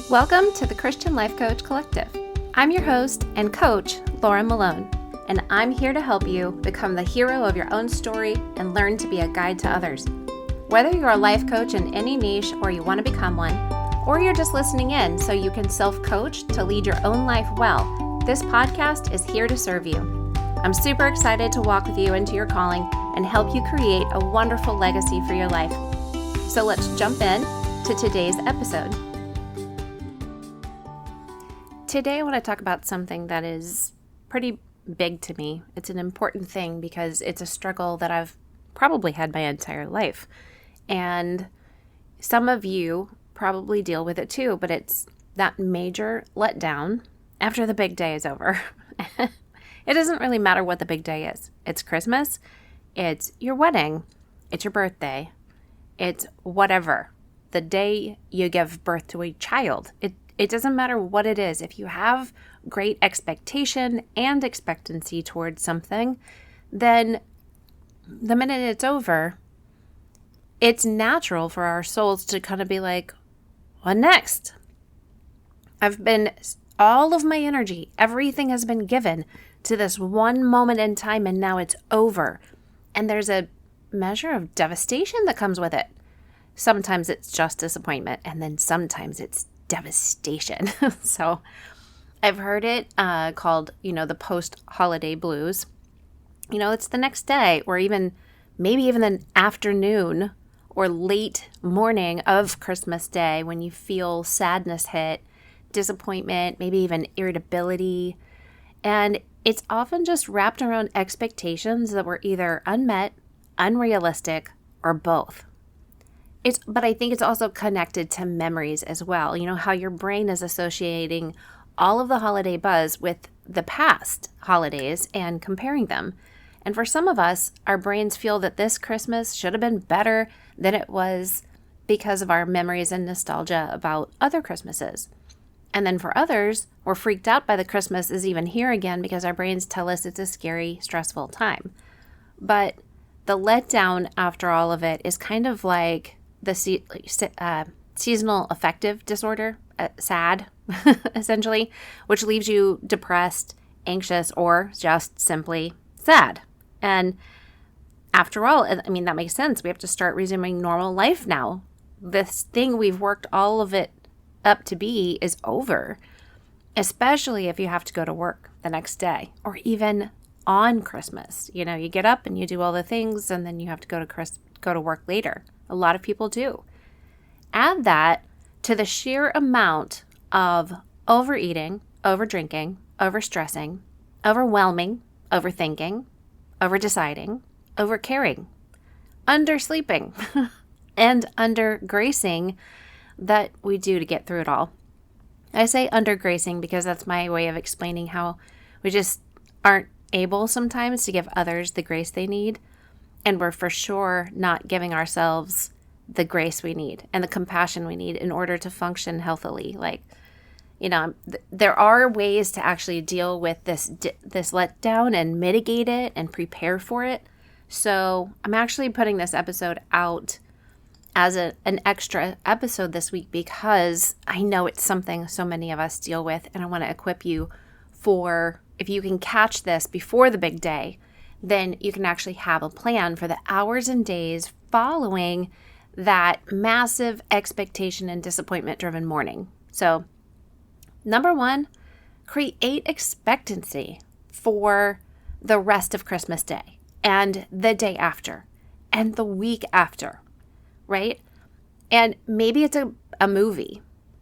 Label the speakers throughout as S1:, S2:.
S1: Welcome to the Christian Life Coach Collective. I'm your host and coach, Laura Malone, and I'm here to help you become the hero of your own story and learn to be a guide to others. Whether you're a life coach in any niche or you want to become one, or you're just listening in so you can self-coach to lead your own life well, this podcast is here to serve you. I'm super excited to walk with you into your calling and help you create a wonderful legacy for your life. So let's jump in to today's episode. Today I want to talk about something that is pretty big to me. It's an important thing because it's a struggle that I've probably had my entire life. And some of you probably deal with it too, but it's that major letdown after the big day is over. It doesn't really matter what the big day is. It's Christmas, it's your wedding, it's your birthday, it's whatever. The day you give birth to a child. It doesn't matter what it is. If you have great expectation and expectancy towards something, then the minute it's over, it's natural for our souls to kind of be like, what next? All of my energy, everything has been given to this one moment in time, and now it's over. And there's a measure of devastation that comes with it. Sometimes it's just disappointment, and then sometimes it's devastation. So I've heard it called, the post-holiday blues. It's the next day or maybe even the afternoon or late morning of Christmas Day when you feel sadness hit, disappointment, maybe even irritability. And it's often just wrapped around expectations that were either unmet, unrealistic, or both. But I think it's also connected to memories as well. How your brain is associating all of the holiday buzz with the past holidays and comparing them. And for some of us, our brains feel that this Christmas should have been better than it was because of our memories and nostalgia about other Christmases. And then for others, we're freaked out by the Christmas is even here again because our brains tell us it's a scary, stressful time. But the letdown after all of it is kind of like the seasonal affective disorder, SAD, essentially, which leaves you depressed, anxious, or just simply sad. And after all, that makes sense. We have to start resuming normal life now. This thing we've worked all of it up to be is over, especially if you have to go to work the next day or even on Christmas. You get up and you do all the things and then you have to go to work later. A lot of people do. Add that to the sheer amount of overeating, overdrinking, overstressing, overwhelming, overthinking, overdeciding, overcaring, undersleeping, and undergracing that we do to get through it all. I say undergracing because that's my way of explaining how we just aren't able sometimes to give others the grace they need. And we're for sure not giving ourselves the grace we need and the compassion we need in order to function healthily. There are ways to actually deal with this letdown and mitigate it and prepare for it. So I'm actually putting this episode out as an extra episode this week because I know it's something so many of us deal with, and I want to equip you for, if you can catch this before the big day, then you can actually have a plan for the hours and days following that massive expectation and disappointment-driven morning. So, number one, create expectancy for the rest of Christmas Day and the day after and the week after, right? And maybe it's a movie.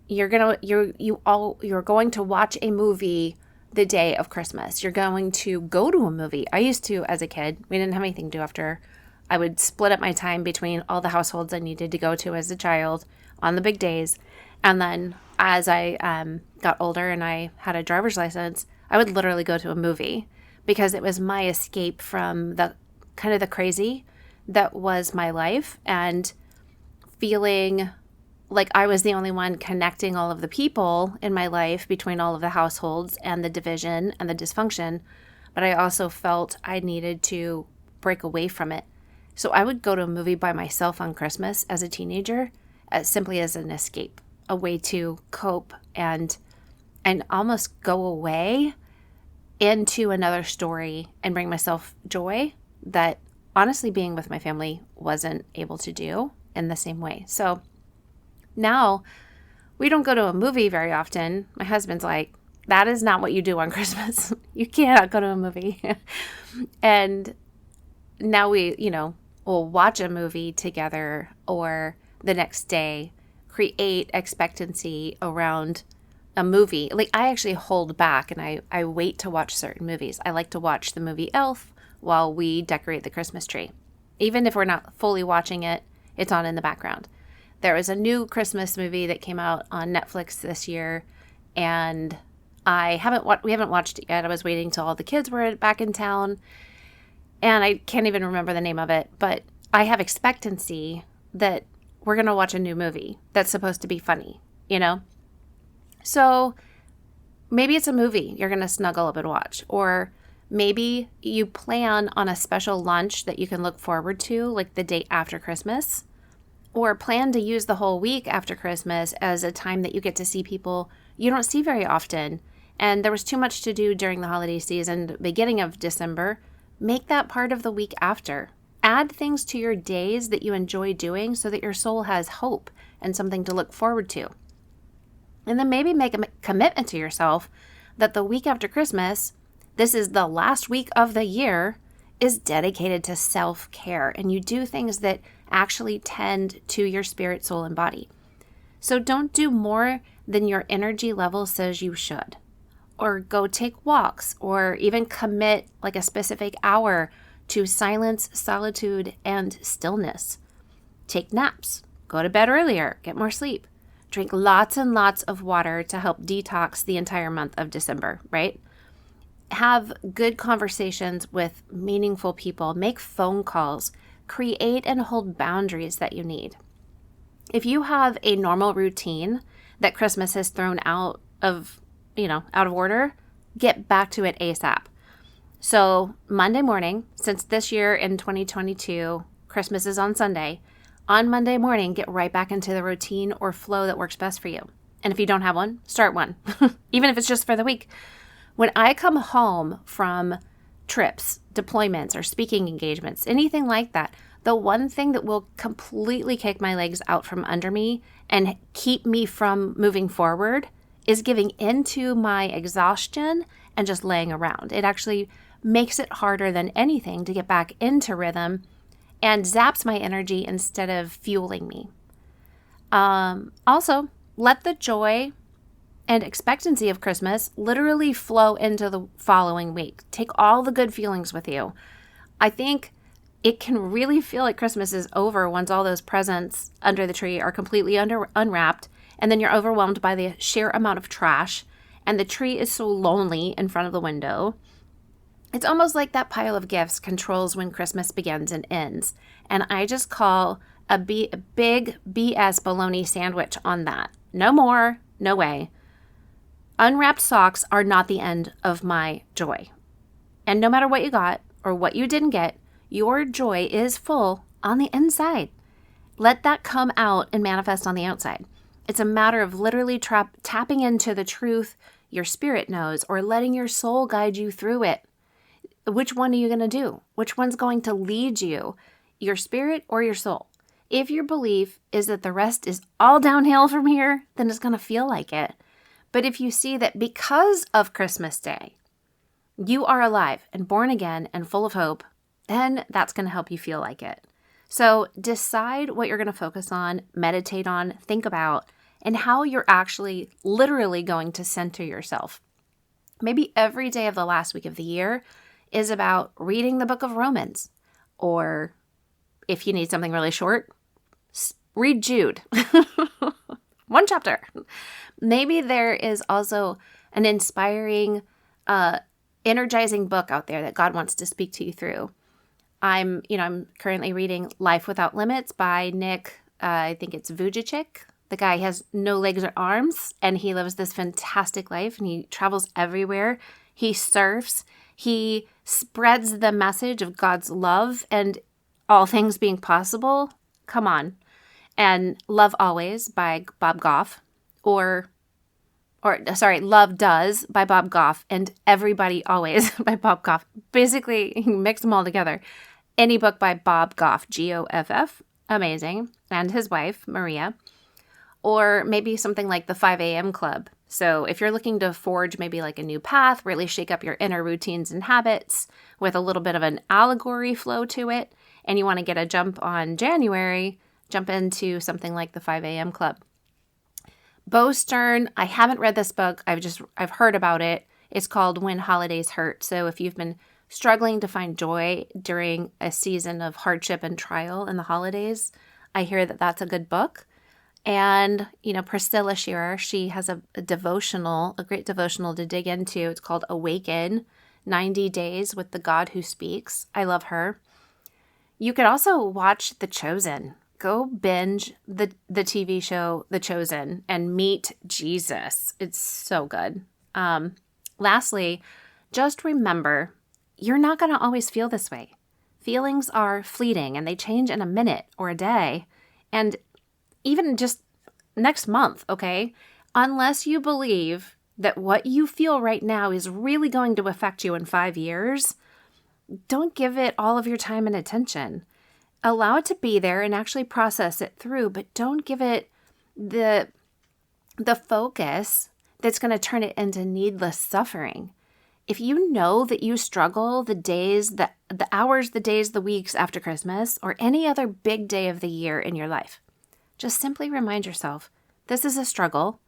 S1: You're going to watch a movie the day of Christmas. You're going to go to a movie. I used to, as a kid, we didn't have anything to do after. I would split up my time between all the households I needed to go to as a child on the big days. And then as I got older and I had a driver's license, I would literally go to a movie because it was my escape from the kind of the crazy that was my life and feeling like I was the only one connecting all of the people in my life between all of the households and the division and the dysfunction. But I also felt I needed to break away from it. So I would go to a movie by myself on Christmas as a teenager, simply as an escape. a way to cope and almost go away into another story and bring myself joy that honestly being with my family wasn't able to do in the same way. So now we don't go to a movie very often. My husband's like, that is not what you do on Christmas. You cannot go to a movie. And now we'll watch a movie together, or the next day create expectancy around a movie. Like, I actually hold back and I wait to watch certain movies. I like to watch the movie Elf while we decorate the Christmas tree. Even if we're not fully watching it, it's on in the background. There was a new Christmas movie that came out on Netflix this year, and we haven't watched it yet. I was waiting till all the kids were back in town, and I can't even remember the name of it, but I have expectancy that we're going to watch a new movie that's supposed to be funny, So maybe it's a movie you're going to snuggle up and watch, or maybe you plan on a special lunch that you can look forward to, like the day after Christmas, or plan to use the whole week after Christmas as a time that you get to see people you don't see very often. And there was too much to do during the holiday season, beginning of December. Make that part of the week after. Add things to your days that you enjoy doing so that your soul has hope and something to look forward to. And then maybe make a commitment to yourself that the week after Christmas, this is the last week of the year, is dedicated to self-care. And you do things that actually tend to your spirit, soul, and body. So don't do more than your energy level says you should. Or go take walks, or even commit like a specific hour to silence, solitude, and stillness. Take naps, go to bed earlier, get more sleep. Drink lots and lots of water to help detox the entire month of December, right? Have good conversations with meaningful people. Make phone calls. Create and hold boundaries that you need. If you have a normal routine that Christmas has thrown out of order, get back to it ASAP. So Monday morning, since this year in 2022, Christmas is on Sunday, on Monday morning, get right back into the routine or flow that works best for you. And if you don't have one, start one, even if it's just for the week. When I come home from trips, deployments, or speaking engagements, anything like that, the one thing that will completely kick my legs out from under me and keep me from moving forward is giving into my exhaustion and just laying around. It actually makes it harder than anything to get back into rhythm and zaps my energy instead of fueling me. Also, let the joy and expectancy of Christmas literally flow into the following week. Take all the good feelings with you. I think it can really feel like Christmas is over once all those presents under the tree are completely unwrapped, and then you're overwhelmed by the sheer amount of trash, and the tree is so lonely in front of the window. It's almost like that pile of gifts controls when Christmas begins and ends, and I just call a big BS bologna sandwich on that. No more, no way. Unwrapped socks are not the end of my joy. And no matter what you got or what you didn't get, your joy is full on the inside. Let that come out and manifest on the outside. It's a matter of literally tapping into the truth your spirit knows, or letting your soul guide you through it. Which one are you going to do? Which one's going to lead you? Your spirit or your soul? If your belief is that the rest is all downhill from here, then it's going to feel like it. But if you see that because of Christmas Day, you are alive and born again and full of hope, then that's going to help you feel like it. So decide what you're going to focus on, meditate on, think about, and how you're actually literally going to center yourself. Maybe every day of the last week of the year is about reading the book of Romans. Or if you need something really short, read Jude. One chapter. Maybe there is also an inspiring, energizing book out there that God wants to speak to you through. I'm currently reading Life Without Limits by Nick, I think it's Vujicic. The guy has no legs or arms, and he lives this fantastic life, and he travels everywhere. He surfs. He spreads the message of God's love and all things being possible. Come on. And Love Always by Bob Goff. Love Does by Bob Goff, and Everybody Always by Bob Goff. Basically, you can mix them all together. Any book by Bob Goff, Goff, amazing, and his wife, Maria. Or maybe something like the 5 a.m. Club. So if you're looking to forge maybe like a new path, really shake up your inner routines and habits with a little bit of an allegory flow to it, and you want to get a jump on January, jump into something like the 5 a.m. Club. Bo Stern, I haven't read this book. I've heard about it. It's called When Holidays Hurt. So if you've been struggling to find joy during a season of hardship and trial in the holidays, I hear that that's a good book. And, Priscilla Shirer, she has a great devotional to dig into. It's called Awaken, 90 Days with the God Who Speaks. I love her. You could also watch The Chosen. Go binge the TV show The Chosen and meet Jesus. It's so good. Lastly, just remember, you're not going to always feel this way. Feelings are fleeting and they change in a minute or a day. And even just next month, okay? Unless you believe that what you feel right now is really going to affect you in 5 years, don't give it all of your time and attention. Allow it to be there and actually process it through, but don't give it the focus that's going to turn it into needless suffering. If you know that you struggle the days, the hours, the days, the weeks after Christmas, or any other big day of the year in your life, just simply remind yourself, this is a struggle.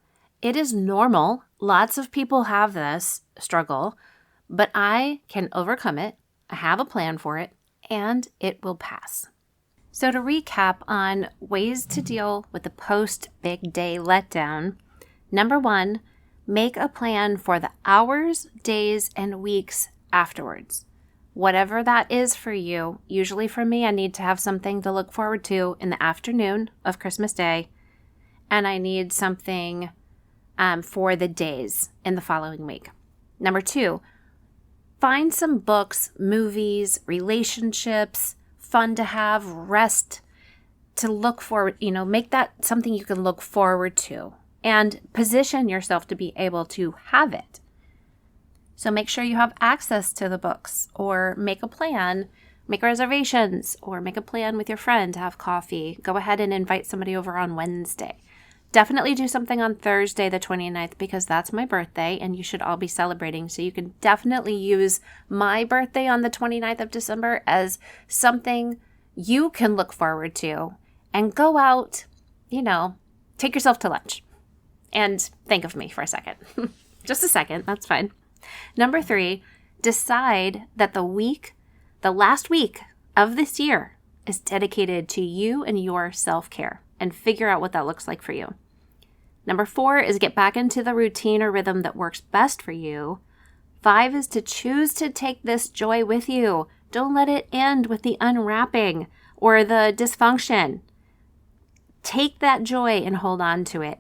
S1: It is normal. Lots of people have this struggle, but I can overcome it. I have a plan for it, and it will pass. So to recap on ways to deal with the post-big day letdown, number 1, make a plan for the hours, days, and weeks afterwards. Whatever that is for you. Usually for me, I need to have something to look forward to in the afternoon of Christmas Day, and I need something for the days in the following week. Number 2, find some books, movies, relationships, fun to have, rest to look forward, make that something you can look forward to and position yourself to be able to have it. So make sure you have access to the books, or make a plan, make reservations, or make a plan with your friend to have coffee. Go ahead and invite somebody over on Wednesday. Definitely do something on Thursday the 29th because that's my birthday and you should all be celebrating. So you can definitely use my birthday on the 29th of December as something you can look forward to and go out, take yourself to lunch and think of me for a second. Just a second, that's fine. Number 3, decide that the last week of this year is dedicated to you and your self-care, and figure out what that looks like for you. Number 4 is get back into the routine or rhythm that works best for you. 5 is to choose to take this joy with you. Don't let it end with the unwrapping or the dysfunction. Take that joy and hold on to it.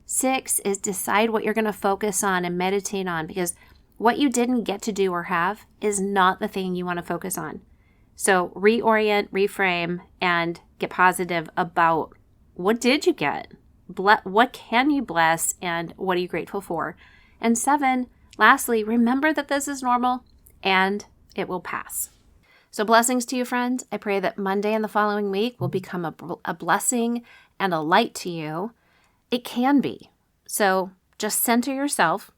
S1: 6 is decide what you're going to focus on and meditate on, because what you didn't get to do or have is not the thing you want to focus on. So reorient, reframe, and get positive about what did you get? What can you bless, and what are you grateful for? And 7, lastly, remember that this is normal and it will pass. So blessings to you, friends. I pray that Monday and the following week will become a blessing and a light to you. It can be. So just center yourself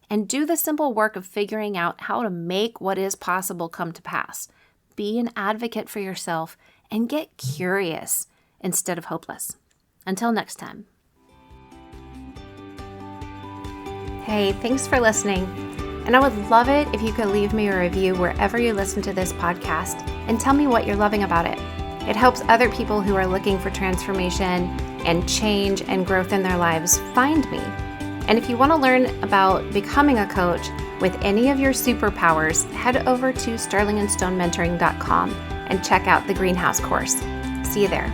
S1: and do the simple work of figuring out how to make what is possible come to pass. Be an advocate for yourself and get curious instead of hopeless. Until next time. Hey, thanks for listening. And I would love it if you could leave me a review wherever you listen to this podcast and tell me what you're loving about it. It helps other people who are looking for transformation and change and growth in their lives find me. And if you want to learn about becoming a coach with any of your superpowers, head over to sterlingandstonementoring.com and check out the Greenhouse course. See you there.